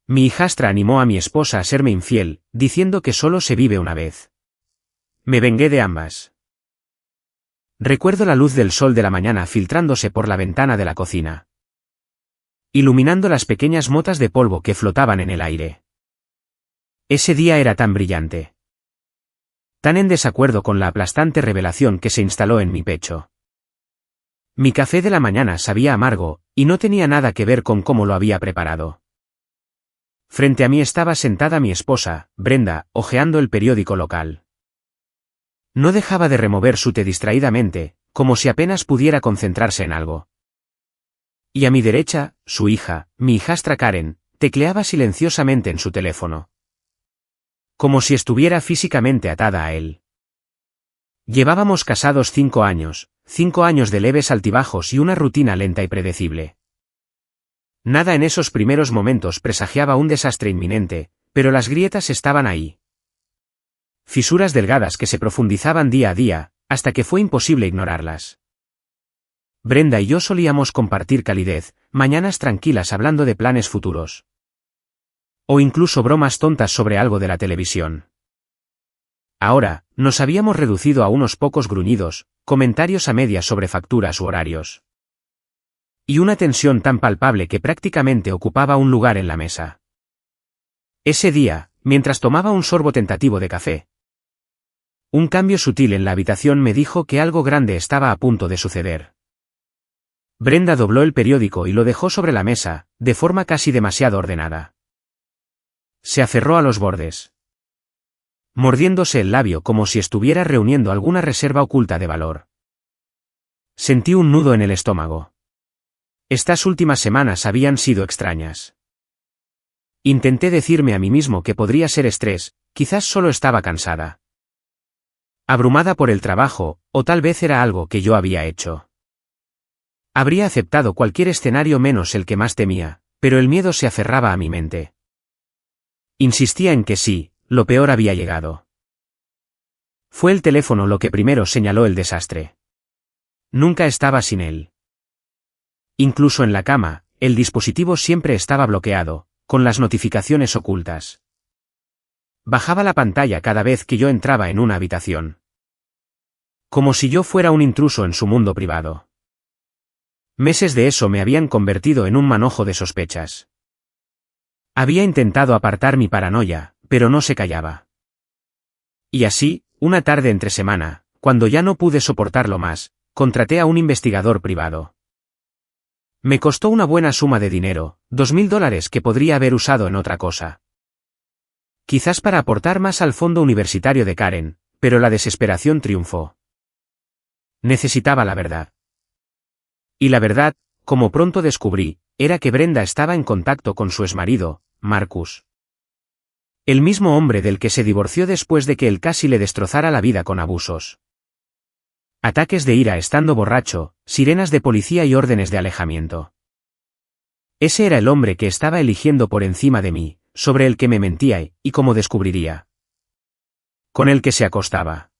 Mi hijastra animó a mi esposa a serme infiel, diciendo que solo se vive una vez. Me vengué de ambas. Recuerdo la luz del sol de la mañana filtrándose por la ventana de la cocina, iluminando las pequeñas motas de polvo que flotaban en el aire. Ese día era tan brillante, tan en desacuerdo con la aplastante revelación que se instaló en mi pecho. Mi café de la mañana sabía amargo, y no tenía nada que ver con cómo lo había preparado. Frente a mí estaba sentada mi esposa, Brenda, hojeando el periódico local. No dejaba de remover su té distraídamente, como si apenas pudiera concentrarse en algo. Y a mi derecha, su hija, mi hijastra Karen, tecleaba silenciosamente en su teléfono, como si estuviera físicamente atada a él. Llevábamos casados 5 años, 5 años de leves altibajos y una rutina lenta y predecible. Nada en esos primeros momentos presagiaba un desastre inminente, pero las grietas estaban ahí. Fisuras delgadas que se profundizaban día a día, hasta que fue imposible ignorarlas. Brenda y yo solíamos compartir calidez, mañanas tranquilas hablando de planes futuros. O incluso bromas tontas sobre algo de la televisión. Ahora, nos habíamos reducido a unos pocos gruñidos, comentarios a medias sobre facturas u horarios. Y una tensión tan palpable que prácticamente ocupaba un lugar en la mesa. Ese día, mientras tomaba un sorbo tentativo de café, un cambio sutil en la habitación me dijo que algo grande estaba a punto de suceder. Brenda dobló el periódico y lo dejó sobre la mesa, de forma casi demasiado ordenada. Se aferró a los bordes, mordiéndose el labio como si estuviera reuniendo alguna reserva oculta de valor. Sentí un nudo en el estómago. Estas últimas semanas habían sido extrañas. Intenté decirme a mí mismo que podría ser estrés, quizás solo estaba cansada, abrumada por el trabajo, o tal vez era algo que yo había hecho. Habría aceptado cualquier escenario menos el que más temía, pero el miedo se aferraba a mi mente. Insistía en que sí, lo peor había llegado. Fue el teléfono lo que primero señaló el desastre. Nunca estaba sin él. Incluso en la cama, el dispositivo siempre estaba bloqueado, con las notificaciones ocultas. Bajaba la pantalla cada vez que yo entraba en una habitación, como si yo fuera un intruso en su mundo privado. Meses de eso me habían convertido en un manojo de sospechas. Había intentado apartar mi paranoia, pero no se callaba. Y así, una tarde entre semana, cuando ya no pude soportarlo más, contraté a un investigador privado. Me costó una buena suma de dinero, $2.000 que podría haber usado en otra cosa. Quizás para aportar más al fondo universitario de Karen, pero la desesperación triunfó. Necesitaba la verdad. Y la verdad, como pronto descubrí, era que Brenda estaba en contacto con su exmarido, Marcus. El mismo hombre del que se divorció después de que él casi le destrozara la vida con abusos. Ataques de ira estando borracho, sirenas de policía y órdenes de alejamiento. Ese era el hombre que estaba eligiendo por encima de mí, sobre el que me mentía y, como descubriría, con el que se acostaba.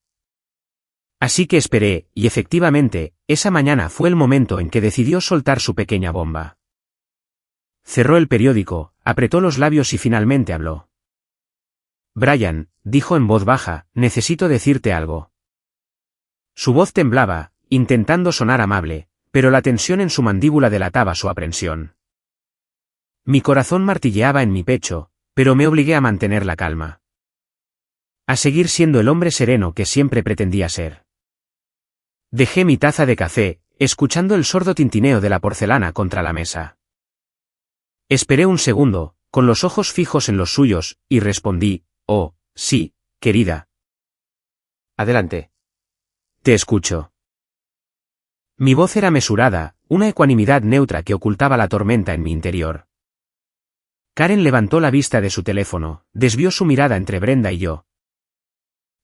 Así que esperé, y efectivamente, esa mañana fue el momento en que decidió soltar su pequeña bomba. Cerró el periódico, apretó los labios y finalmente habló. Brian, dijo en voz baja, necesito decirte algo. Su voz temblaba, intentando sonar amable, pero la tensión en su mandíbula delataba su aprensión. Mi corazón martilleaba en mi pecho, pero me obligué a mantener la calma. A seguir siendo el hombre sereno que siempre pretendía ser. Dejé mi taza de café, escuchando el sordo tintineo de la porcelana contra la mesa. Esperé un segundo, con los ojos fijos en los suyos, y respondí, oh, sí, querida. Adelante. Te escucho. Mi voz era mesurada, una ecuanimidad neutra que ocultaba la tormenta en mi interior. Karen levantó la vista de su teléfono, desvió su mirada entre Brenda y yo.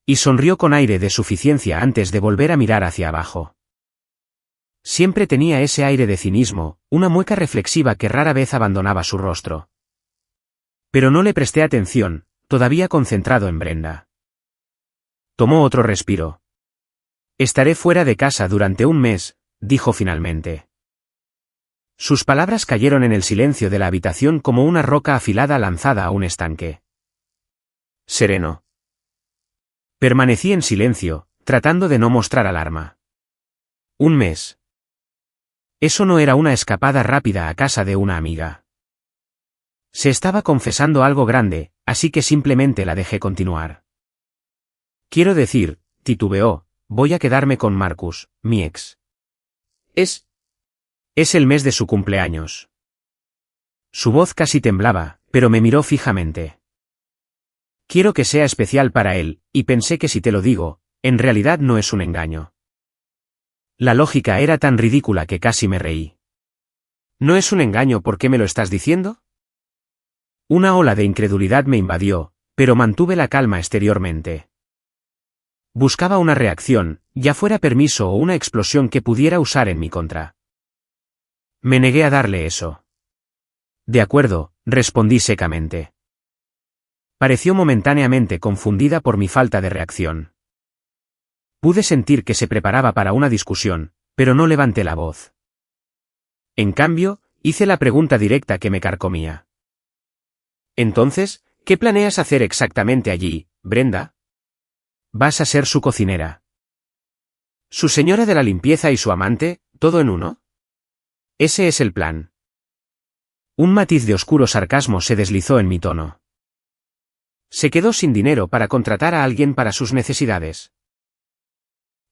Y sonrió con aire de suficiencia antes de volver a mirar hacia abajo. Siempre tenía ese aire de cinismo, una mueca reflexiva que rara vez abandonaba su rostro. Pero no le presté atención, todavía concentrado en Brenda. Tomó otro respiro. Estaré fuera de casa durante un mes, dijo finalmente. Sus palabras cayeron en el silencio de la habitación como una roca afilada lanzada a un estanque. Sereno. Permanecí en silencio, tratando de no mostrar alarma. Un mes. Eso no era una escapada rápida a casa de una amiga. Se estaba confesando algo grande, así que simplemente la dejé continuar. Quiero decir, titubeó, voy a quedarme con Marcus, mi ex. Es el mes de su cumpleaños. Su voz casi temblaba, pero me miró fijamente. Quiero que sea especial para él, y pensé que si te lo digo, en realidad no es un engaño. La lógica era tan ridícula que casi me reí. ¿No es un engaño por qué me lo estás diciendo? Una ola de incredulidad me invadió, pero mantuve la calma exteriormente. Buscaba una reacción, ya fuera permiso o una explosión que pudiera usar en mi contra. Me negué a darle eso. De acuerdo, respondí secamente. Pareció momentáneamente confundida por mi falta de reacción. Pude sentir que se preparaba para una discusión, pero no levanté la voz. En cambio, hice la pregunta directa que me carcomía. Entonces, ¿qué planeas hacer exactamente allí, Brenda? ¿Vas a ser su cocinera? ¿Su señora de la limpieza y su amante, todo en uno? Ese es el plan. Un matiz de oscuro sarcasmo se deslizó en mi tono. Se quedó sin dinero para contratar a alguien para sus necesidades.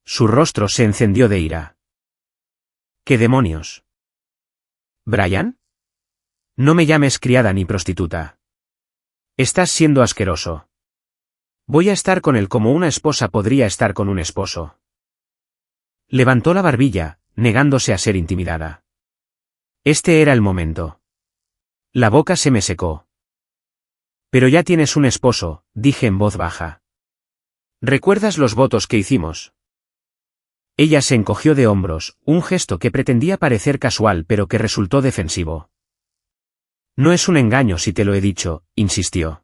Su rostro se encendió de ira. ¿Qué demonios? ¿Brian? No me llames criada ni prostituta. Estás siendo asqueroso. Voy a estar con él como una esposa podría estar con un esposo. Levantó la barbilla, negándose a ser intimidada. Este era el momento. La boca se me secó. Pero ya tienes un esposo, dije en voz baja. ¿Recuerdas los votos que hicimos? Ella se encogió de hombros, un gesto que pretendía parecer casual pero que resultó defensivo. No es un engaño si te lo he dicho, insistió.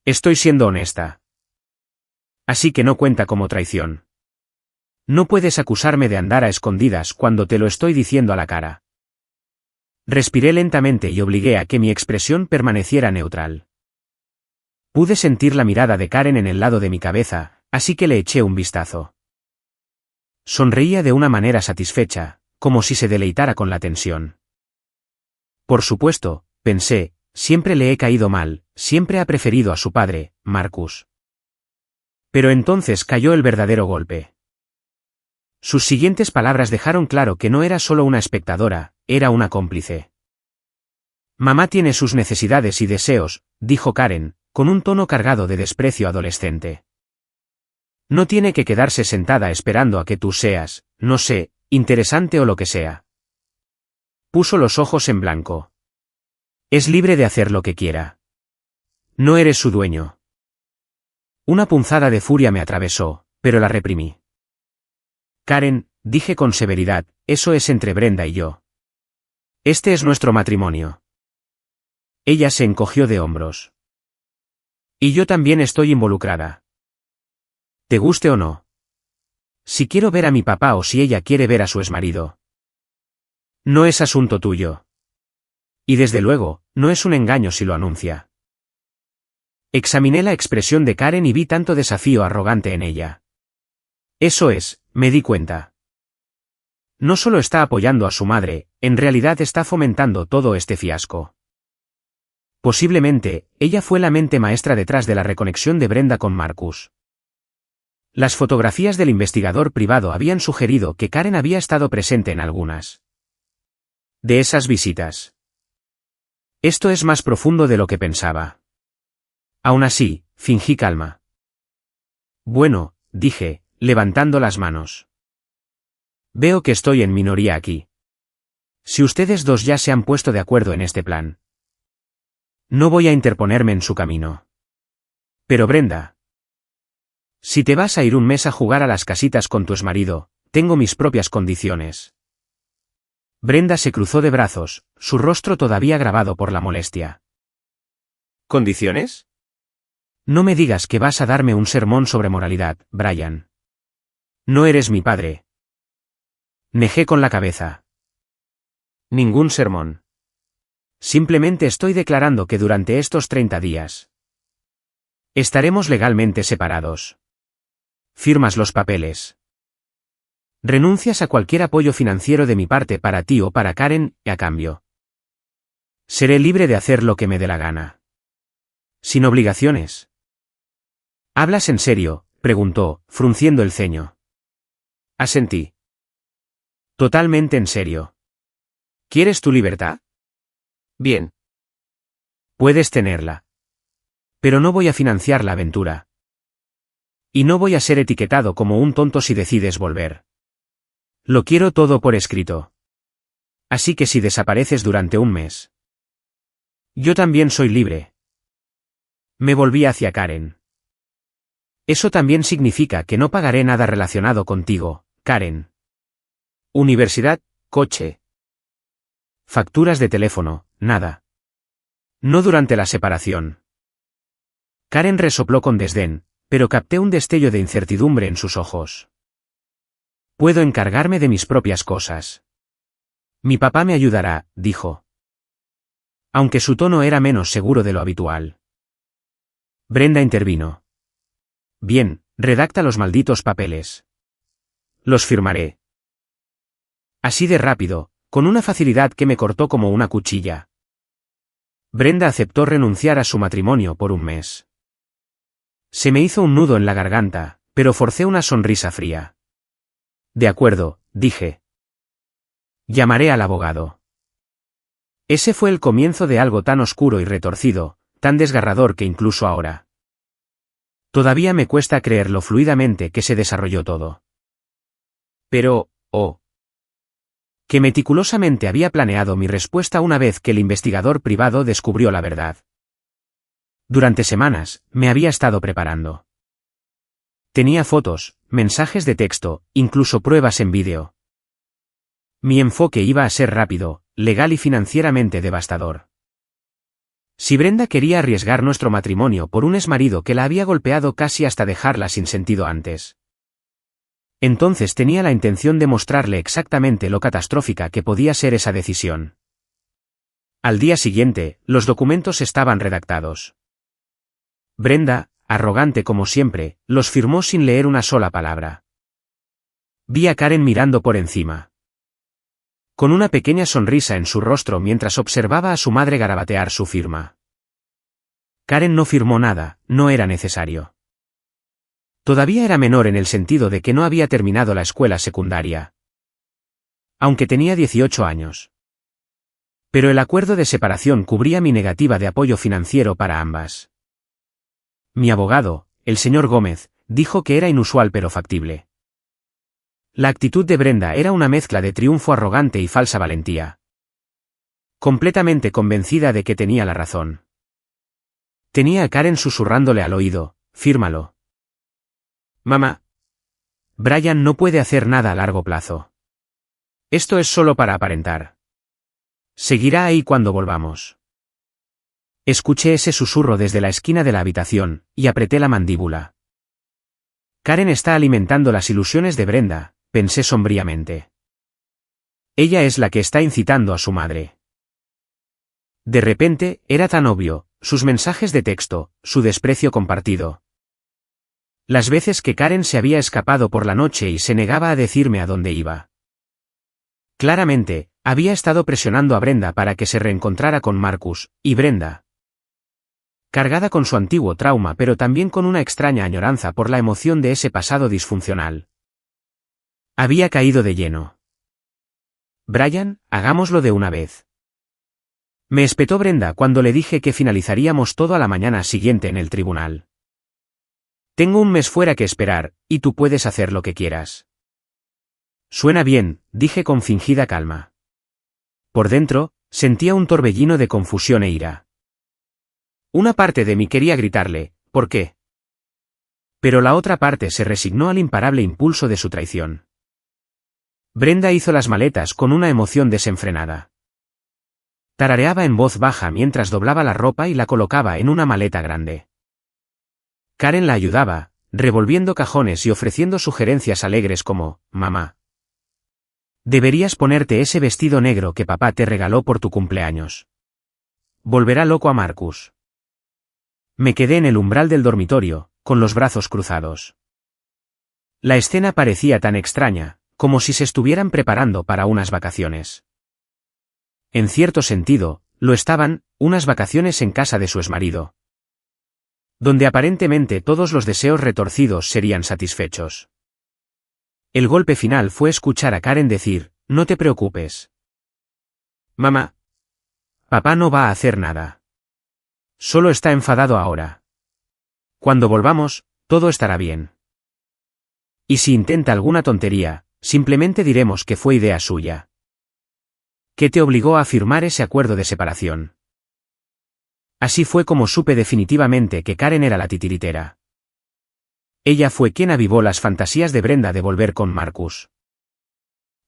Estoy siendo honesta. Así que no cuenta como traición. No puedes acusarme de andar a escondidas cuando te lo estoy diciendo a la cara. Respiré lentamente y obligué a que mi expresión permaneciera neutral. Pude sentir la mirada de Karen en el lado de mi cabeza, así que le eché un vistazo. Sonreía de una manera satisfecha, como si se deleitara con la tensión. Por supuesto, pensé, siempre le he caído mal, siempre ha preferido a su padre, Marcus. Pero entonces cayó el verdadero golpe. Sus siguientes palabras dejaron claro que no era solo una espectadora, era una cómplice. Mamá tiene sus necesidades y deseos, dijo Karen, con un tono cargado de desprecio adolescente. No tiene que quedarse sentada esperando a que tú seas, no sé, interesante o lo que sea. Puso los ojos en blanco. Es libre de hacer lo que quiera. No eres su dueño. Una punzada de furia me atravesó, pero la reprimí. Karen, dije con severidad, eso es entre Brenda y yo. Este es nuestro matrimonio. Ella se encogió de hombros. Y yo también estoy involucrada. ¿Te guste o no? Si quiero ver a mi papá o si ella quiere ver a su exmarido. No es asunto tuyo. Y desde luego, no es un engaño si lo anuncia. Examiné la expresión de Karen y vi tanto desafío arrogante en ella. Eso es, me di cuenta. No solo está apoyando a su madre, en realidad está fomentando todo este fiasco. Posiblemente, ella fue la mente maestra detrás de la reconexión de Brenda con Marcus. Las fotografías del investigador privado habían sugerido que Karen había estado presente en algunas de esas visitas. Esto es más profundo de lo que pensaba. Aún así, fingí calma. Bueno, dije, levantando las manos. Veo que estoy en minoría aquí. Si ustedes dos ya se han puesto de acuerdo en este plan, no voy a interponerme en su camino. Pero Brenda, si te vas a ir un mes a jugar a las casitas con tu exmarido, tengo mis propias condiciones. Brenda se cruzó de brazos, su rostro todavía grabado por la molestia. ¿Condiciones? No me digas que vas a darme un sermón sobre moralidad, Brian. No eres mi padre. Negé con la cabeza. Ningún sermón. Simplemente estoy declarando que durante estos 30 días estaremos legalmente separados. Firmas los papeles. Renuncias a cualquier apoyo financiero de mi parte para ti o para Karen, y a cambio seré libre de hacer lo que me dé la gana. Sin obligaciones. ¿Hablas en serio?, preguntó, frunciendo el ceño. Asentí. Totalmente en serio. ¿Quieres tu libertad? Bien. Puedes tenerla. Pero no voy a financiar la aventura. Y no voy a ser etiquetado como un tonto si decides volver. Lo quiero todo por escrito. Así que si desapareces durante un mes, yo también soy libre. Me volví hacia Karen. Eso también significa que no pagaré nada relacionado contigo, Karen. Universidad, coche. Facturas de teléfono, nada. No durante la separación. Karen resopló con desdén, pero capté un destello de incertidumbre en sus ojos. Puedo encargarme de mis propias cosas. Mi papá me ayudará, dijo. Aunque su tono era menos seguro de lo habitual. Brenda intervino. Bien, redacta los malditos papeles. Los firmaré. Así de rápido, con una facilidad que me cortó como una cuchilla. Brenda aceptó renunciar a su matrimonio por un mes. Se me hizo un nudo en la garganta, pero forcé una sonrisa fría. De acuerdo, dije. Llamaré al abogado. Ese fue el comienzo de algo tan oscuro y retorcido, tan desgarrador que incluso ahora. Todavía me cuesta creer lo fluidamente que se desarrolló todo. Pero, que meticulosamente había planeado mi respuesta una vez que el investigador privado descubrió la verdad. Durante semanas, me había estado preparando. Tenía fotos, mensajes de texto, incluso pruebas en vídeo. Mi enfoque iba a ser rápido, legal y financieramente devastador. Si Brenda quería arriesgar nuestro matrimonio por un exmarido que la había golpeado casi hasta dejarla sin sentido antes, entonces tenía la intención de mostrarle exactamente lo catastrófica que podía ser esa decisión. Al día siguiente, los documentos estaban redactados. Brenda, arrogante como siempre, los firmó sin leer una sola palabra. Vi a Karen mirando por encima, con una pequeña sonrisa en su rostro mientras observaba a su madre garabatear su firma. Karen no firmó nada, no era necesario. Todavía era menor en el sentido de que no había terminado la escuela secundaria. Aunque tenía 18 años. Pero el acuerdo de separación cubría mi negativa de apoyo financiero para ambas. Mi abogado, el señor Gómez, dijo que era inusual pero factible. La actitud de Brenda era una mezcla de triunfo arrogante y falsa valentía. Completamente convencida de que tenía la razón. Tenía a Karen susurrándole al oído, fírmalo. Mamá. Brian no puede hacer nada a largo plazo. Esto es solo para aparentar. Seguirá ahí cuando volvamos. Escuché ese susurro desde la esquina de la habitación, y apreté la mandíbula. Karen está alimentando las ilusiones de Brenda, pensé sombríamente. Ella es la que está incitando a su madre. De repente, era tan obvio, sus mensajes de texto, su desprecio compartido. Las veces que Karen se había escapado por la noche y se negaba a decirme a dónde iba. Claramente, había estado presionando a Brenda para que se reencontrara con Marcus, y Brenda, cargada con su antiguo trauma pero también con una extraña añoranza por la emoción de ese pasado disfuncional, había caído de lleno. Brian, hagámoslo de una vez. Me espetó Brenda cuando le dije que finalizaríamos todo a la mañana siguiente en el tribunal. Tengo un mes fuera que esperar, y tú puedes hacer lo que quieras. Suena bien, dije con fingida calma. Por dentro, sentía un torbellino de confusión e ira. Una parte de mí quería gritarle, ¿por qué? Pero la otra parte se resignó al imparable impulso de su traición. Brenda hizo las maletas con una emoción desenfrenada. Tarareaba en voz baja mientras doblaba la ropa y la colocaba en una maleta grande. Karen la ayudaba, revolviendo cajones y ofreciendo sugerencias alegres como, mamá. Deberías ponerte ese vestido negro que papá te regaló por tu cumpleaños. Volverá loco a Marcus. Me quedé en el umbral del dormitorio, con los brazos cruzados. La escena parecía tan extraña, como si se estuvieran preparando para unas vacaciones. En cierto sentido, lo estaban, unas vacaciones en casa de su exmarido, donde aparentemente todos los deseos retorcidos serían satisfechos. El golpe final fue escuchar a Karen decir, «No te preocupes. Mamá. Papá no va a hacer nada. Solo está enfadado ahora. Cuando volvamos, todo estará bien. Y si intenta alguna tontería, simplemente diremos que fue idea suya». ¿Qué te obligó a firmar ese acuerdo de separación? Así fue como supe definitivamente que Karen era la titiritera. Ella fue quien avivó las fantasías de Brenda de volver con Marcus.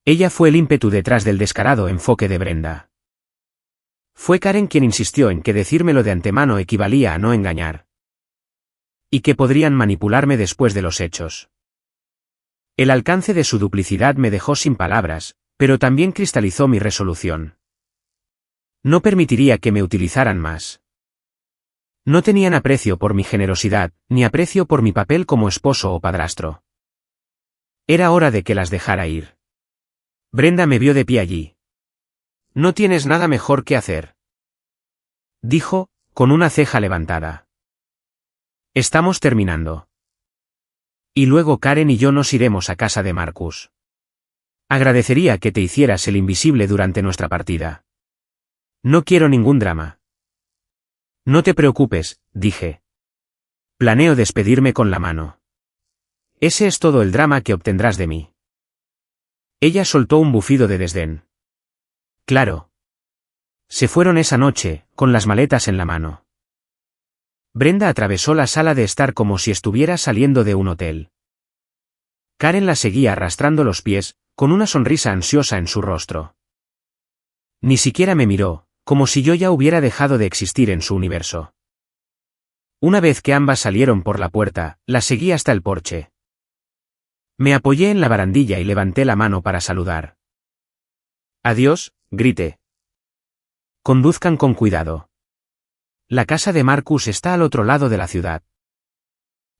Ella fue el ímpetu detrás del descarado enfoque de Brenda. Fue Karen quien insistió en que decírmelo de antemano equivalía a no engañar. Y que podrían manipularme después de los hechos. El alcance de su duplicidad me dejó sin palabras, pero también cristalizó mi resolución. No permitiría que me utilizaran más. No tenían aprecio por mi generosidad, ni aprecio por mi papel como esposo o padrastro. Era hora de que las dejara ir. Brenda me vio de pie allí. «No tienes nada mejor que hacer», dijo, con una ceja levantada. «Estamos terminando. Y luego Karen y yo nos iremos a casa de Marcus. Agradecería que te hicieras el invisible durante nuestra partida. No quiero ningún drama». «No te preocupes», dije. «Planeo despedirme con la mano. Ese es todo el drama que obtendrás de mí». Ella soltó un bufido de desdén. «Claro». Se fueron esa noche, con las maletas en la mano. Brenda atravesó la sala de estar como si estuviera saliendo de un hotel. Karen la seguía arrastrando los pies, con una sonrisa ansiosa en su rostro. Ni siquiera me miró, como si yo ya hubiera dejado de existir en su universo. Una vez que ambas salieron por la puerta, la seguí hasta el porche. Me apoyé en la barandilla y levanté la mano para saludar. «Adiós», grité. «Conduzcan con cuidado. La casa de Marcus está al otro lado de la ciudad.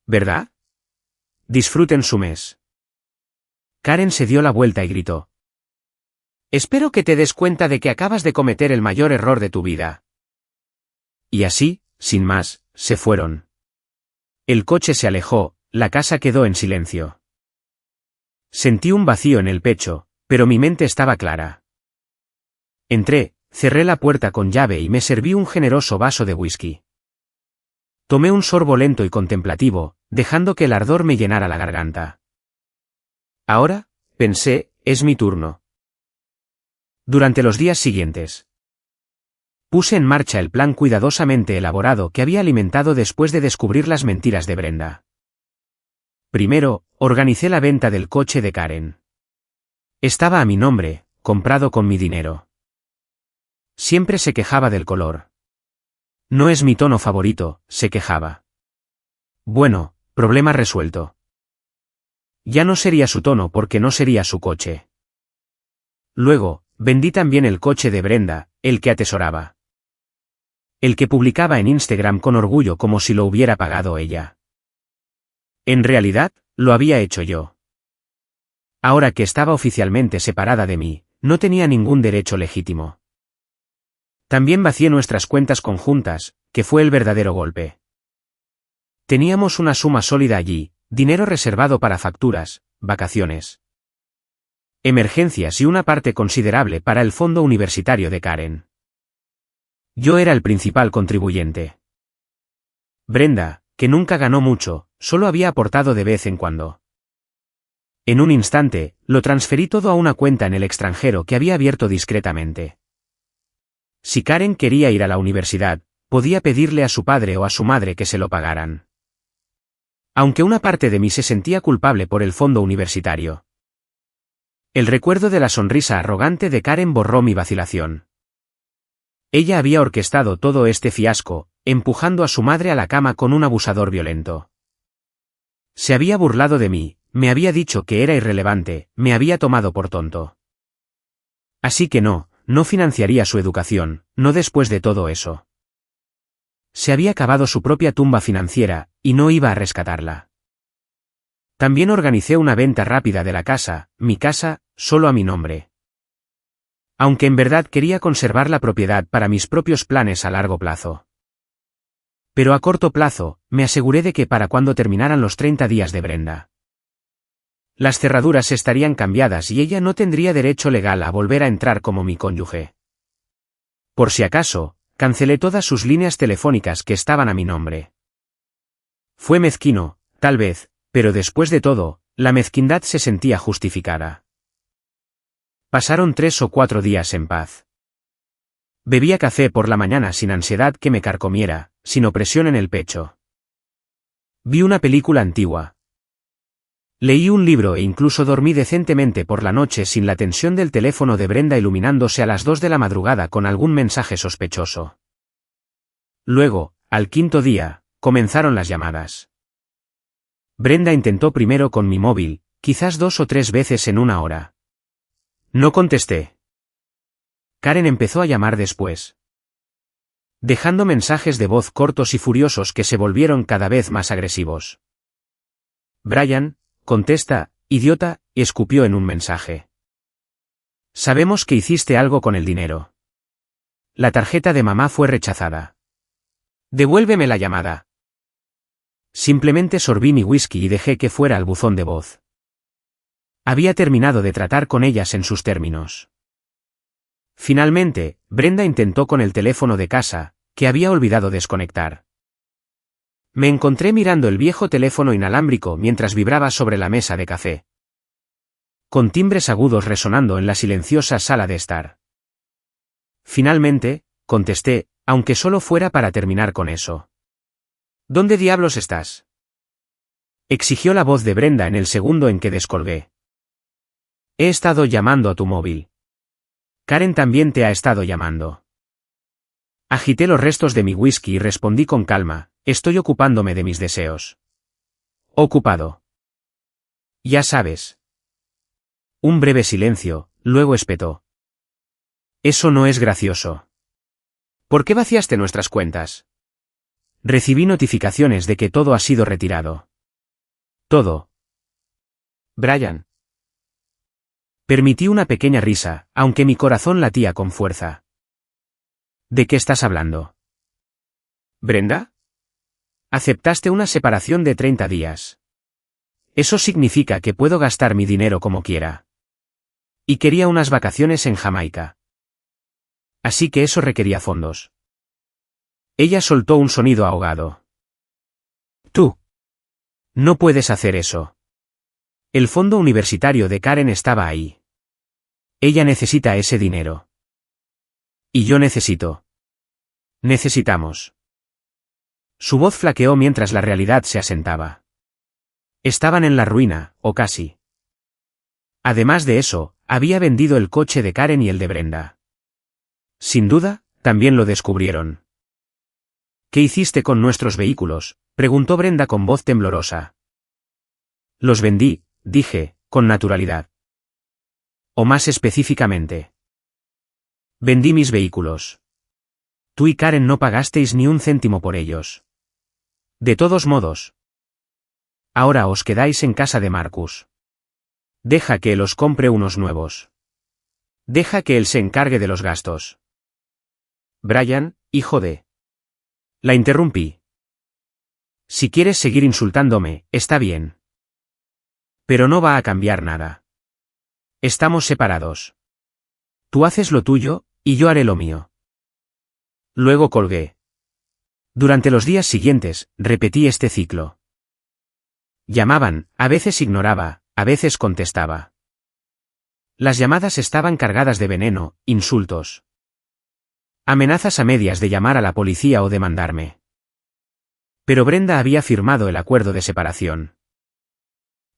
¿Verdad? Disfruten su mes». Karen se dio la vuelta y gritó. «Espero que te des cuenta de que acabas de cometer el mayor error de tu vida». Y así, sin más, se fueron. El coche se alejó, la casa quedó en silencio. Sentí un vacío en el pecho, pero mi mente estaba clara. Entré, cerré la puerta con llave y me serví un generoso vaso de whisky. Tomé un sorbo lento y contemplativo, dejando que el ardor me llenara la garganta. Ahora, pensé, es mi turno. Durante los días siguientes, puse en marcha el plan cuidadosamente elaborado que había alimentado después de descubrir las mentiras de Brenda. Primero, organicé la venta del coche de Karen. Estaba a mi nombre, comprado con mi dinero. Siempre se quejaba del color. «No es mi tono favorito», se quejaba. Bueno, problema resuelto. Ya no sería su tono porque no sería su coche. Luego, vendí también el coche de Brenda, el que atesoraba. El que publicaba en Instagram con orgullo como si lo hubiera pagado ella. En realidad, lo había hecho yo. Ahora que estaba oficialmente separada de mí, no tenía ningún derecho legítimo. También vacié nuestras cuentas conjuntas, que fue el verdadero golpe. Teníamos una suma sólida allí, dinero reservado para facturas, vacaciones, emergencias y una parte considerable para el fondo universitario de Karen. Yo era el principal contribuyente. Brenda, que nunca ganó mucho, solo había aportado de vez en cuando. En un instante, lo transferí todo a una cuenta en el extranjero que había abierto discretamente. Si Karen quería ir a la universidad, podía pedirle a su padre o a su madre que se lo pagaran. Aunque una parte de mí se sentía culpable por el fondo universitario. El recuerdo de la sonrisa arrogante de Karen borró mi vacilación. Ella había orquestado todo este fiasco, empujando a su madre a la cama con un abusador violento. Se había burlado de mí, me había dicho que era irrelevante, me había tomado por tonto. Así que no financiaría su educación, no después de todo eso. Se había cavado su propia tumba financiera, y no iba a rescatarla. También organicé una venta rápida de la casa, mi casa, solo a mi nombre. Aunque en verdad quería conservar la propiedad para mis propios planes a largo plazo. Pero a corto plazo, me aseguré de que para cuando terminaran los 30 días de Brenda, las cerraduras estarían cambiadas y ella no tendría derecho legal a volver a entrar como mi cónyuge. Por si acaso, cancelé todas sus líneas telefónicas que estaban a mi nombre. Fue mezquino, tal vez, pero después de todo, la mezquindad se sentía justificada. Pasaron 3 o 4 días en paz. Bebía café por la mañana sin ansiedad que me carcomiera, sin opresión en el pecho. Vi una película antigua. Leí un libro e incluso dormí decentemente por la noche sin la tensión del teléfono de Brenda iluminándose a las 2 de la madrugada con algún mensaje sospechoso. Luego, al quinto día, comenzaron las llamadas. Brenda intentó primero con mi móvil, quizás 2 o 3 veces en una hora. No contesté. Karen empezó a llamar después, dejando mensajes de voz cortos y furiosos que se volvieron cada vez más agresivos. Brian, contesta, idiota, escupió en un mensaje. Sabemos que hiciste algo con el dinero. La tarjeta de mamá fue rechazada. Devuélveme la llamada. Simplemente sorbí mi whisky y dejé que fuera al buzón de voz. Había terminado de tratar con ellas en sus términos. Finalmente, Brenda intentó con el teléfono de casa, que había olvidado desconectar. Me encontré mirando el viejo teléfono inalámbrico mientras vibraba sobre la mesa de café, con timbres agudos resonando en la silenciosa sala de estar. Finalmente, contesté, aunque solo fuera para terminar con eso. ¿Dónde diablos estás?, exigió la voz de Brenda en el segundo en que descolgué. He estado llamando a tu móvil. Karen también te ha estado llamando. Agité los restos de mi whisky y respondí con calma, estoy ocupándome de mis deseos. Ocupado. Ya sabes. Un breve silencio, luego espetó. Eso no es gracioso. ¿Por qué vaciaste nuestras cuentas? Recibí notificaciones de que todo ha sido retirado. Todo. Brian. Permití una pequeña risa, aunque mi corazón latía con fuerza. ¿De qué estás hablando? ¿Brenda? Aceptaste una separación de 30 días. Eso significa que puedo gastar mi dinero como quiera. Y quería unas vacaciones en Jamaica. Así que eso requería fondos. Ella soltó un sonido ahogado. Tú. No puedes hacer eso. El fondo universitario de Karen estaba ahí. Ella necesita ese dinero. Y yo necesito. Necesitamos. Su voz flaqueó mientras la realidad se asentaba. Estaban en la ruina, o casi. Además de eso, había vendido el coche de Karen y el de Brenda. Sin duda, también lo descubrieron. ¿Qué hiciste con nuestros vehículos?, preguntó Brenda con voz temblorosa. Los vendí, dije, con naturalidad. O más específicamente. Vendí mis vehículos. Tú y Karen no pagasteis ni un céntimo por ellos. De todos modos. Ahora os quedáis en casa de Marcus. Deja que él os compre unos nuevos. Deja que él se encargue de los gastos. Brian, hijo de... La interrumpí. Si quieres seguir insultándome, está bien. Pero no va a cambiar nada. Estamos separados. Tú haces lo tuyo, y yo haré lo mío. Luego colgué. Durante los días siguientes, repetí este ciclo. Llamaban, a veces ignoraba, a veces contestaba. Las llamadas estaban cargadas de veneno, insultos. Amenazas a medias de llamar a la policía o demandarme. Pero Brenda había firmado el acuerdo de separación.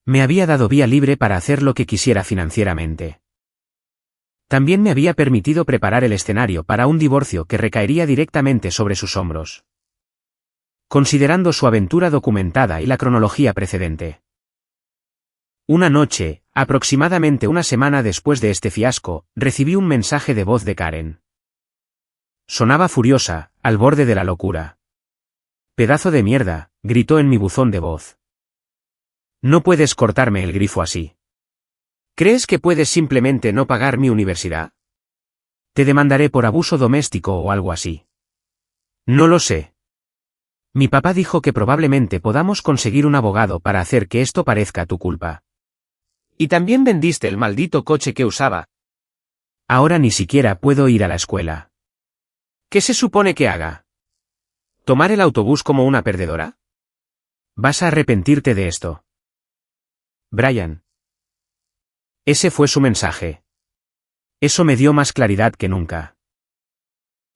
Me había dado vía libre para hacer lo que quisiera financieramente. También me había permitido preparar el escenario para un divorcio que recaería directamente sobre sus hombros. Considerando su aventura documentada y la cronología precedente. Una noche, aproximadamente una semana después de este fiasco, recibí un mensaje de voz de Karen. Sonaba furiosa, al borde de la locura. «Pedazo de mierda», gritó en mi buzón de voz. «No puedes cortarme el grifo así. ¿Crees que puedes simplemente no pagar mi universidad? Te demandaré por abuso doméstico o algo así». «No lo sé. Mi papá dijo que probablemente podamos conseguir un abogado para hacer que esto parezca tu culpa. Y también vendiste el maldito coche que usaba. Ahora ni siquiera puedo ir a la escuela. ¿Qué se supone que haga? ¿Tomar el autobús como una perdedora? Vas a arrepentirte de esto. Brian». Ese fue su mensaje. Eso me dio más claridad que nunca.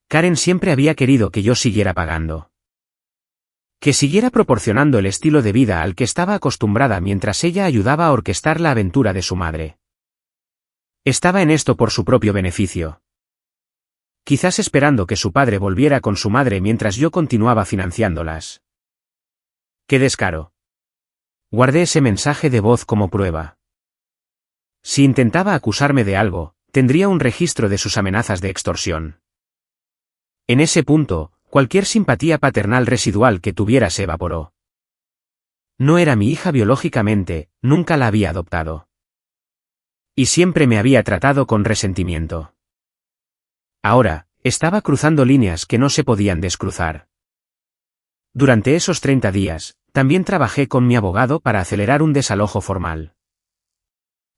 Karen siempre había querido que yo siguiera pagando. Que siguiera proporcionando el estilo de vida al que estaba acostumbrada mientras ella ayudaba a orquestar la aventura de su madre. Estaba en esto por su propio beneficio. Quizás esperando que su padre volviera con su madre mientras yo continuaba financiándolas. ¡Qué descaro! Guardé ese mensaje de voz como prueba. Si intentaba acusarme de algo, tendría un registro de sus amenazas de extorsión. En ese punto, cualquier simpatía paternal residual que tuviera se evaporó. No era mi hija biológicamente, nunca la había adoptado. Y siempre me había tratado con resentimiento. Ahora, estaba cruzando líneas que no se podían descruzar. Durante esos 30 días, también trabajé con mi abogado para acelerar un desalojo formal.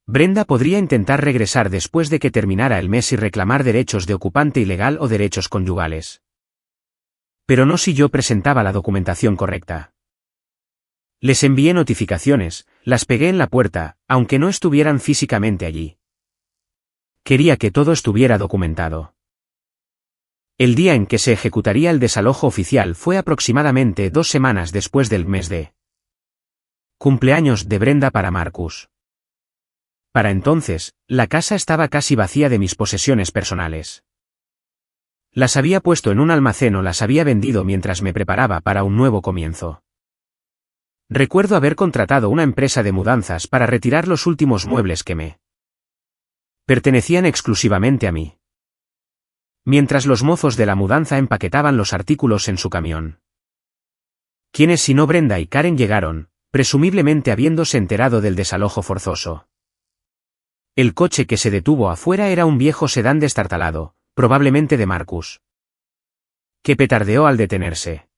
Brenda podría intentar regresar después de que terminara el mes y reclamar derechos de ocupante ilegal o derechos conyugales. Pero no si yo presentaba la documentación correcta. Les envié notificaciones, las pegué en la puerta, aunque no estuvieran físicamente allí. Quería que todo estuviera documentado. El día en que se ejecutaría el desalojo oficial fue aproximadamente 2 semanas después del mes de cumpleaños de Brenda para Marcus. Para entonces, la casa estaba casi vacía de mis posesiones personales. Las había puesto en un almacén o las había vendido mientras me preparaba para un nuevo comienzo. Recuerdo haber contratado una empresa de mudanzas para retirar los últimos muebles que me pertenecían exclusivamente a mí. Mientras los mozos de la mudanza empaquetaban los artículos en su camión. ¿Quiénes sino Brenda y Karen llegaron, presumiblemente habiéndose enterado del desalojo forzoso? El coche que se detuvo afuera era un viejo sedán destartalado, probablemente de Marcus, que petardeó al detenerse.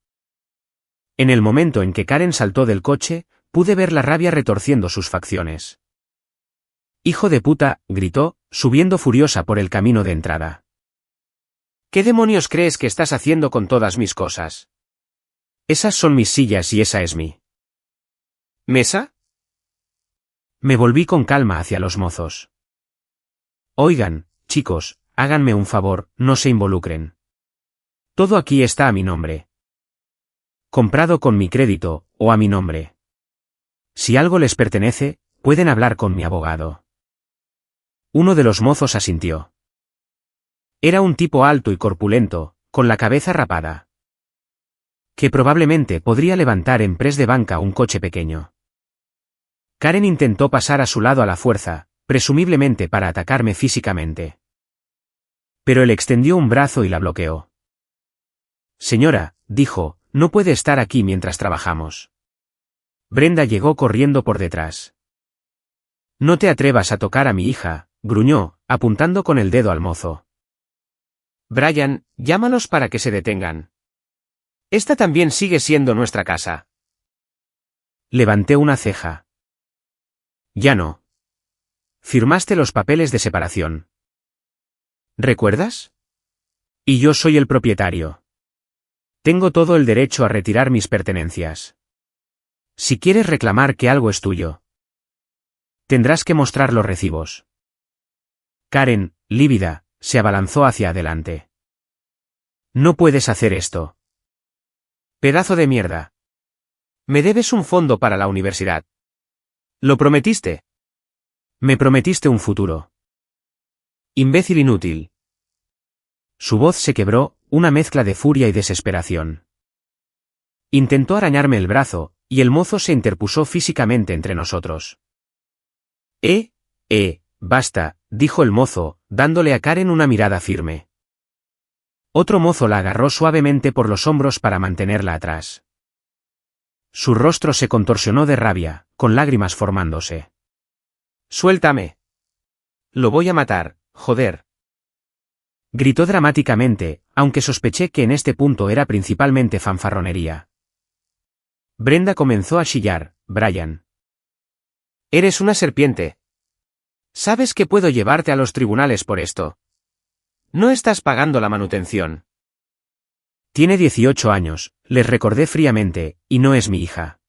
En el momento en que Karen saltó del coche, pude ver la rabia retorciendo sus facciones. «¡Hijo de puta!», gritó, subiendo furiosa por el camino de entrada. «¿Qué demonios crees que estás haciendo con todas mis cosas? Esas son mis sillas y esa es mi mesa». Me volví con calma hacia los mozos. «Oigan, chicos, háganme un favor, no se involucren. Todo aquí está a mi nombre. Comprado con mi crédito, o a mi nombre. Si algo les pertenece, pueden hablar con mi abogado». Uno de los mozos asintió. Era un tipo alto y corpulento, con la cabeza rapada. Que probablemente podría levantar en press de banca un coche pequeño. Karen intentó pasar a su lado a la fuerza, presumiblemente para atacarme físicamente. Pero él extendió un brazo y la bloqueó. «Señora», dijo, «no puede estar aquí mientras trabajamos». Brenda llegó corriendo por detrás. «No te atrevas a tocar a mi hija», gruñó, apuntando con el dedo al mozo. «Brian, llámalos para que se detengan. Esta también sigue siendo nuestra casa». Levanté una ceja. «Ya no. Firmaste los papeles de separación. ¿Recuerdas? Y yo soy el propietario. Tengo todo el derecho a retirar mis pertenencias. Si quieres reclamar que algo es tuyo, tendrás que mostrar los recibos». Karen, lívida, se abalanzó hacia adelante. «No puedes hacer esto. Pedazo de mierda. Me debes un fondo para la universidad. ¿Lo prometiste? Me prometiste un futuro. Imbécil inútil». Su voz se quebró, una mezcla de furia y desesperación. Intentó arañarme el brazo, y el mozo se interpuso físicamente entre nosotros. Basta, dijo el mozo, dándole a Karen una mirada firme. Otro mozo la agarró suavemente por los hombros para mantenerla atrás. Su rostro se contorsionó de rabia, con lágrimas formándose. «¡Suéltame! Lo voy a matar, joder!», gritó dramáticamente, aunque sospeché que en este punto era principalmente fanfarronería. Brenda comenzó a chillar. «Brian. Eres una serpiente. Sabes que puedo llevarte a los tribunales por esto. No estás pagando la manutención». Tiene 18 años, les recordé fríamente, y no es mi hija.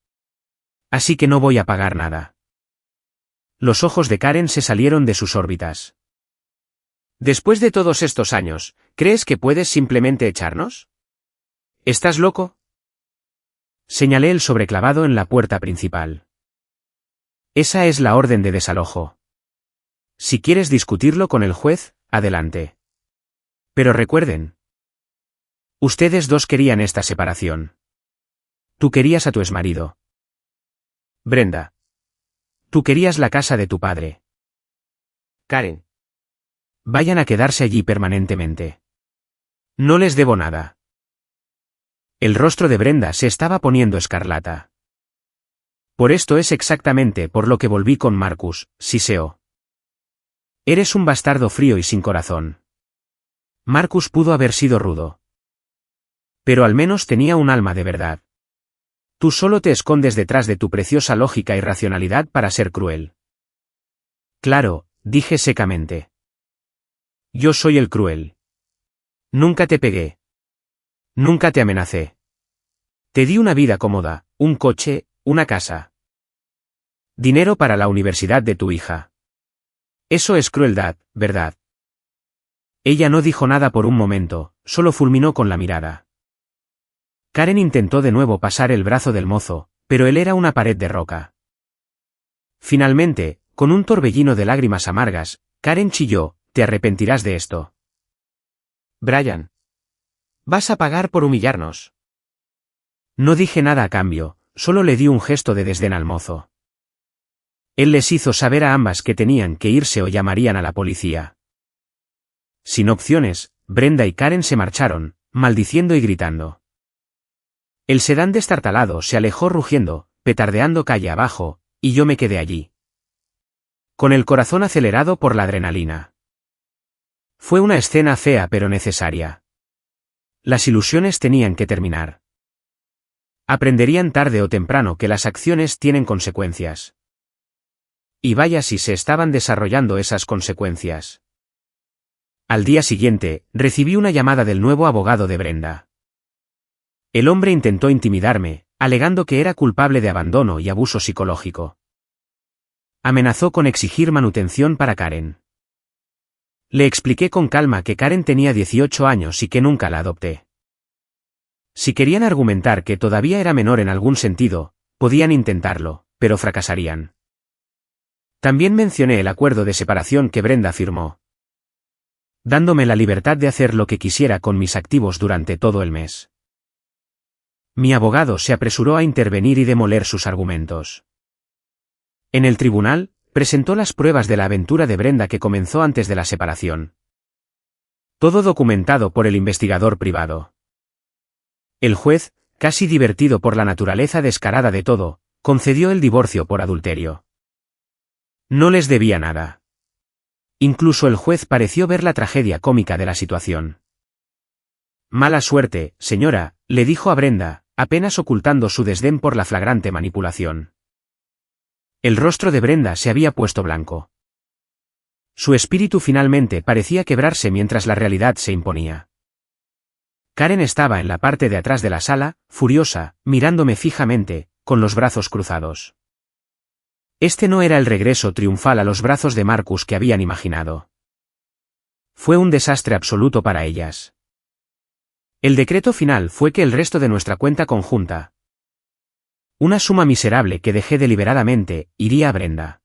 Así que no voy a pagar nada. Los ojos de Karen se salieron de sus órbitas. Después de todos estos años, ¿crees que puedes simplemente echarnos? ¿Estás loco? Señalé el sobreclavado en la puerta principal. Esa es la orden de desalojo. Si quieres discutirlo con el juez, adelante. Pero recuerden. Ustedes dos querían esta separación. Tú querías a tu exmarido. Brenda. Tú querías la casa de tu padre. Karen. Vayan a quedarse allí permanentemente. No les debo nada. El rostro de Brenda se estaba poniendo escarlata. Por esto es exactamente por lo que volví con Marcus, siseó. Eres un bastardo frío y sin corazón. Marcus pudo haber sido rudo. Pero al menos tenía un alma de verdad. Tú solo te escondes detrás de tu preciosa lógica y racionalidad para ser cruel. Claro, dije secamente. Yo soy el cruel. Nunca te pegué. Nunca te amenacé. Te di una vida cómoda, un coche, una casa. Dinero para la universidad de tu hija. Eso es crueldad, ¿verdad? Ella no dijo nada por un momento, solo fulminó con la mirada. Karen intentó de nuevo pasar el brazo del mozo, pero él era una pared de roca. Finalmente, con un torbellino de lágrimas amargas, Karen chilló, «Te arrepentirás de esto. Brian. Vas a pagar por humillarnos». No dije nada a cambio, solo le di un gesto de desdén al mozo. Él les hizo saber a ambas que tenían que irse o llamarían a la policía. Sin opciones, Brenda y Karen se marcharon, maldiciendo y gritando. El sedán destartalado se alejó rugiendo, petardeando calle abajo, y yo me quedé allí. Con el corazón acelerado por la adrenalina. Fue una escena fea pero necesaria. Las ilusiones tenían que terminar. Aprenderían tarde o temprano que las acciones tienen consecuencias. Y vaya si se estaban desarrollando esas consecuencias. Al día siguiente, recibí una llamada del nuevo abogado de Brenda. El hombre intentó intimidarme, alegando que era culpable de abandono y abuso psicológico. Amenazó con exigir manutención para Karen. Le expliqué con calma que Karen tenía 18 años y que nunca la adopté. Si querían argumentar que todavía era menor en algún sentido, podían intentarlo, pero fracasarían. También mencioné el acuerdo de separación que Brenda firmó, dándome la libertad de hacer lo que quisiera con mis activos durante todo el mes. Mi abogado se apresuró a intervenir y demoler sus argumentos. En el tribunal, presentó las pruebas de la aventura de Brenda que comenzó antes de la separación. Todo documentado por el investigador privado. El juez, casi divertido por la naturaleza descarada de todo, concedió el divorcio por adulterio. No les debía nada. Incluso el juez pareció ver la tragedia cómica de la situación. Mala suerte, señora, le dijo a Brenda, apenas ocultando su desdén por la flagrante manipulación. El rostro de Brenda se había puesto blanco. Su espíritu finalmente parecía quebrarse mientras la realidad se imponía. Karen estaba en la parte de atrás de la sala, furiosa, mirándome fijamente, con los brazos cruzados. Este no era el regreso triunfal a los brazos de Marcus que habían imaginado. Fue un desastre absoluto para ellas. El decreto final fue que el resto de nuestra cuenta conjunta, una suma miserable que dejé deliberadamente, iría a Brenda.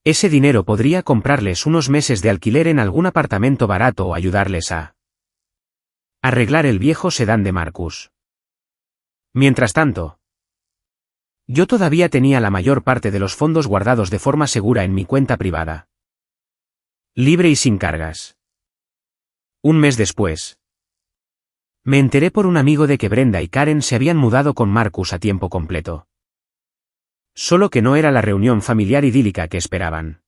Ese dinero podría comprarles unos meses de alquiler en algún apartamento barato o ayudarles a arreglar el viejo sedán de Marcus. Mientras tanto, Yo todavía tenía la mayor parte de los fondos guardados de forma segura en mi cuenta privada. Libre y sin cargas. Un mes después. Me enteré por un amigo de que Brenda y Karen se habían mudado con Marcus a tiempo completo. Solo que no era la reunión familiar idílica que esperaban.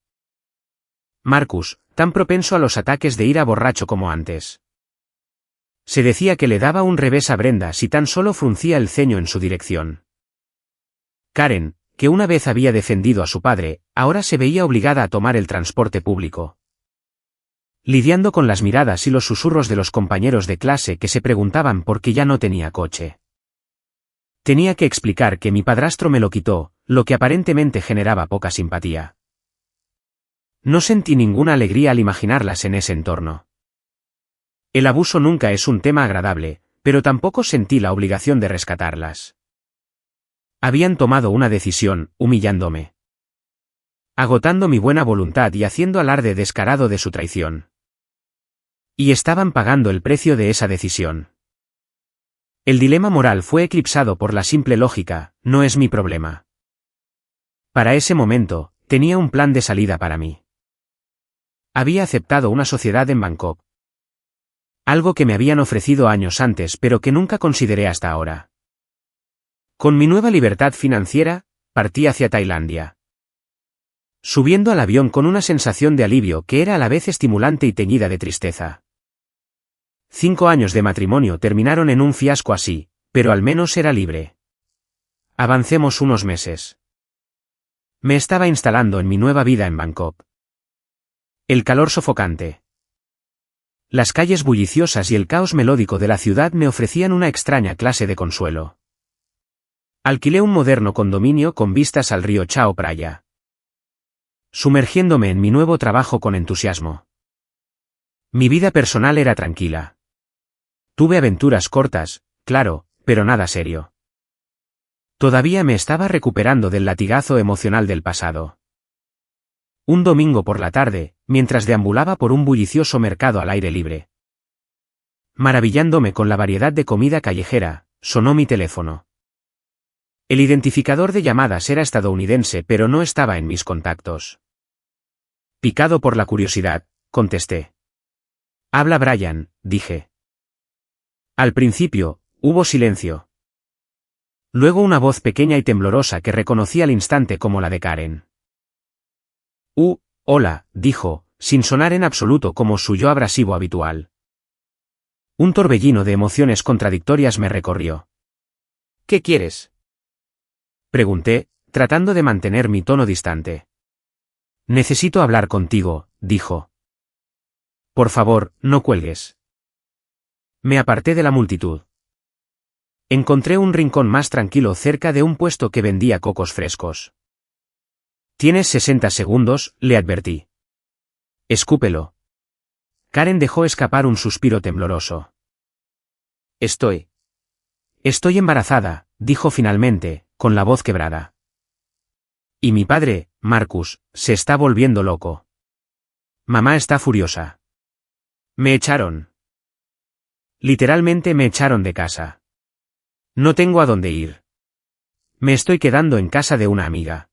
Marcus, tan propenso a los ataques de ira borracho como antes. Se decía que le daba un revés a Brenda si tan solo fruncía el ceño en su dirección. Karen, que una vez había defendido a su padre, ahora se veía obligada a tomar el transporte público. Lidiando con las miradas y los susurros de los compañeros de clase que se preguntaban por qué ya no tenía coche. Tenía que explicar que mi padrastro me lo quitó, lo que aparentemente generaba poca simpatía. No sentí ninguna alegría al imaginarlas en ese entorno. El abuso nunca es un tema agradable, pero tampoco sentí la obligación de rescatarlas. Habían tomado una decisión, humillándome. Agotando mi buena voluntad y haciendo alarde descarado de su traición. Y estaban pagando el precio de esa decisión. El dilema moral fue eclipsado por la simple lógica, no es mi problema. Para ese momento, tenía un plan de salida para mí. Había aceptado una sociedad en Bangkok. Algo que me habían ofrecido años antes pero que nunca consideré hasta ahora. Con mi nueva libertad financiera, partí hacia Tailandia. Subiendo al avión con una sensación de alivio que era a la vez estimulante y teñida de tristeza. 5 años de matrimonio terminaron en un fiasco así, pero al menos era libre. Avancemos unos meses. Me estaba instalando en mi nueva vida en Bangkok. El calor sofocante. Las calles bulliciosas y el caos melódico de la ciudad me ofrecían una extraña clase de consuelo. Alquilé un moderno condominio con vistas al río Chao Phraya. Sumergiéndome en mi nuevo trabajo con entusiasmo. Mi vida personal era tranquila. Tuve aventuras cortas, claro, pero nada serio. Todavía me estaba recuperando del latigazo emocional del pasado. Un domingo por la tarde, mientras deambulaba por un bullicioso mercado al aire libre. Maravillándome con la variedad de comida callejera, sonó mi teléfono. El identificador de llamadas era estadounidense pero no estaba en mis contactos. Picado por la curiosidad, contesté. Habla Brian, dije. Al principio, hubo silencio. Luego una voz pequeña y temblorosa que reconocí al instante como la de Karen. Hola, dijo, sin sonar en absoluto como su yo abrasivo habitual. Un torbellino de emociones contradictorias me recorrió. ¿Qué quieres? Pregunté, tratando de mantener mi tono distante. Necesito hablar contigo, dijo. Por favor, no cuelgues. Me aparté de la multitud. Encontré un rincón más tranquilo cerca de un puesto que vendía cocos frescos. Tienes 60 segundos, le advertí. Escúpelo. Karen dejó escapar un suspiro tembloroso. Estoy embarazada, dijo finalmente, con la voz quebrada. Y mi padre, Marcus, se está volviendo loco. Mamá está furiosa. Me echaron. Literalmente me echaron de casa. No tengo a dónde ir. Me estoy quedando en casa de una amiga.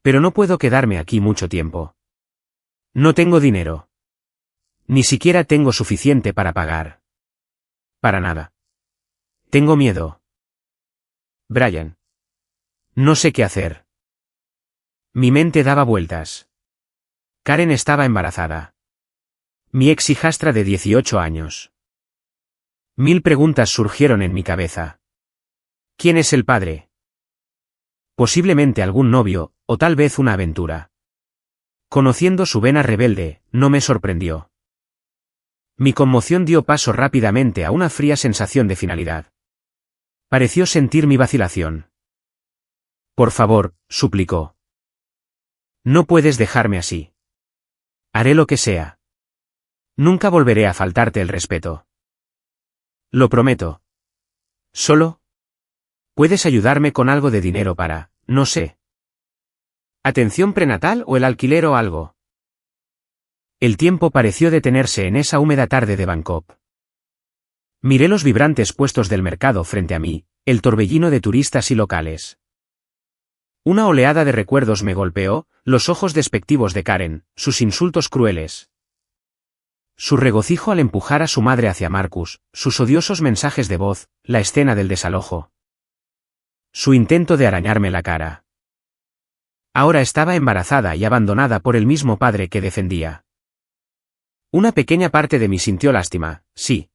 Pero no puedo quedarme aquí mucho tiempo. No tengo dinero. Ni siquiera tengo suficiente para pagar. Para nada. Tengo miedo. Brian. No sé qué hacer. Mi mente daba vueltas. Karen estaba embarazada. Mi ex hijastra de 18 años. 1000 preguntas surgieron en mi cabeza. ¿Quién es el padre? Posiblemente algún novio, o tal vez una aventura. Conociendo su vena rebelde, no me sorprendió. Mi conmoción dio paso rápidamente a una fría sensación de finalidad. Pareció sentir mi vacilación. Por favor, suplicó. No puedes dejarme así. Haré lo que sea. Nunca volveré a faltarte el respeto. Lo prometo. Solo. ¿Puedes ayudarme con algo de dinero para, no sé, atención prenatal o el alquiler o algo? El tiempo pareció detenerse en esa húmeda tarde de Bangkok. Miré los vibrantes puestos del mercado frente a mí, el torbellino de turistas y locales. Una oleada de recuerdos me golpeó, los ojos despectivos de Karen, sus insultos crueles. Su regocijo al empujar a su madre hacia Marcus, sus odiosos mensajes de voz, la escena del desalojo. Su intento de arañarme la cara. Ahora estaba embarazada y abandonada por el mismo padre que defendía. Una pequeña parte de mí sintió lástima, sí.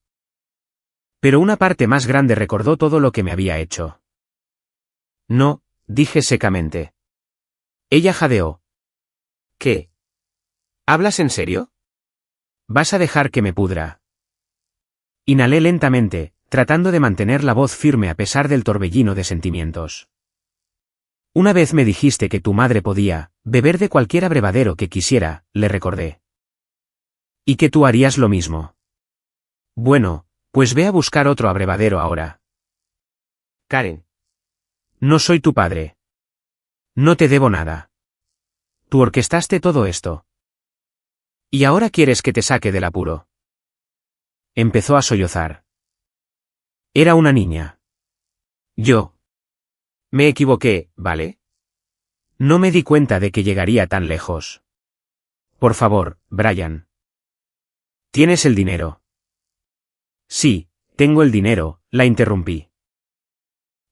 Pero una parte más grande recordó todo lo que me había hecho. No, dije secamente. Ella jadeó. ¿Qué? ¿Hablas en serio? ¿Vas a dejar que me pudra? Inhalé lentamente, tratando de mantener la voz firme a pesar del torbellino de sentimientos. Una vez me dijiste que tu madre podía beber de cualquier abrevadero que quisiera, le recordé. Y que tú harías lo mismo. Bueno, pues ve a buscar otro abrevadero ahora. Karen. No soy tu padre. No te debo nada. Tú orquestaste todo esto. ¿Y ahora quieres que te saque del apuro? Empezó a sollozar. Era una niña. Yo. Me equivoqué, ¿vale? No me di cuenta de que llegaría tan lejos. Por favor, Brian. ¿Tienes el dinero? Sí, tengo el dinero, la interrumpí.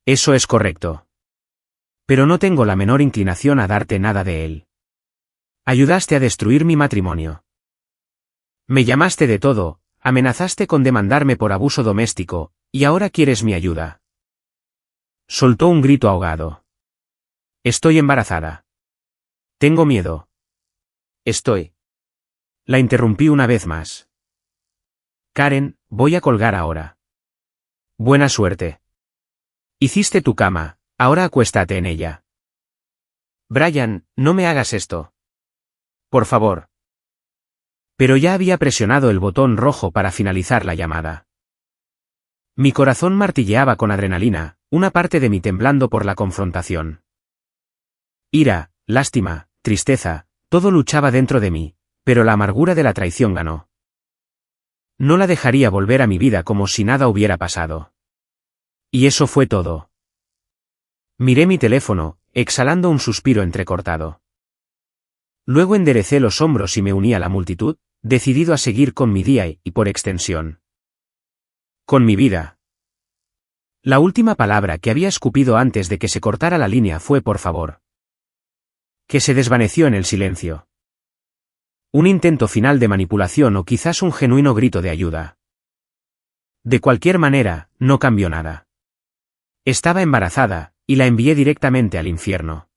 Eso es correcto. Pero no tengo la menor inclinación a darte nada de él. Ayudaste a destruir mi matrimonio. Me llamaste de todo, amenazaste con demandarme por abuso doméstico, y ahora quieres mi ayuda. Soltó un grito ahogado. Estoy embarazada. Tengo miedo. Estoy. La interrumpí una vez más. Karen, voy a colgar ahora. Buena suerte. Hiciste tu cama, ahora acuéstate en ella. Brian, no me hagas esto. Por favor. Pero ya había presionado el botón rojo para finalizar la llamada. Mi corazón martilleaba con adrenalina, una parte de mí temblando por la confrontación. Ira, lástima, tristeza, todo luchaba dentro de mí, pero la amargura de la traición ganó. No la dejaría volver a mi vida como si nada hubiera pasado. Y eso fue todo. Miré mi teléfono, exhalando un suspiro entrecortado. Luego enderecé los hombros y me uní a la multitud, decidido a seguir con mi día y, por extensión, con mi vida. La última palabra que había escupido antes de que se cortara la línea fue por favor. Que se desvaneció en el silencio. Un intento final de manipulación o quizás un genuino grito de ayuda. De cualquier manera, no cambió nada. Estaba embarazada, y la envié directamente al infierno.